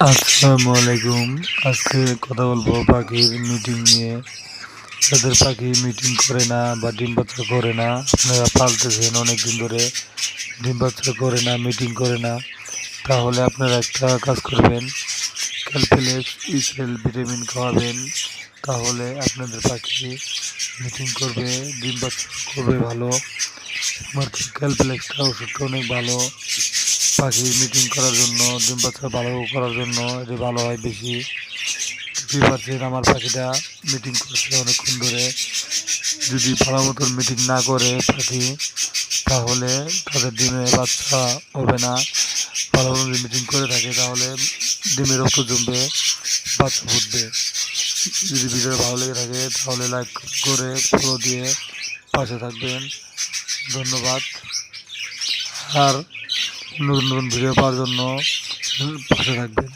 আসসালামু আলাইকুম। আজকে কথা বলবো পাখির মিটিং নিয়ে। যাদের পাখি মিটিং করে না বা ডিম বাচ্চা করে না, আপনারা পালতেছেন অনেকদিন ধরে, ডিম বাচ্চা করে না, মিটিং করে না, তাহলে আপনারা একটা কাজ করবেন, ক্যালফিলেক্স ইসেল ভিটামিন খাওয়াবেন। তাহলে আপনাদের পাখি মিটিং করবে, ডিম বাচ্চা করবে ভালো। আমার ক্যালফিলেক্সটা ওষুধটা অনেক ভালো পাখির মিটিং করার জন্য, ডিম বাচ্চা ভালো করার জন্য। এটি ভালো হয় বেশি। বুঝতেই পারছেন আমার পাখিটা মিটিং করছে অনেকক্ষণ ধরে। যদি ভালো মতন মিটিং না করে পাখি, তাহলে তাদের ডিমে বাচ্চা হবে না। ভালো মতন যদি মিটিং করে থাকে তাহলে ডিমে রক্ত জমবে, বাচ্চা ফুটবে। যদি ভিডিও ভালো লেগে থাকে তাহলে লাইক করে ফলো দিয়ে পাশে থাকবেন। ধন্যবাদ। আর নতুন নতুন ভিডিও পাওয়ার জন্য পাশে থাকবেন।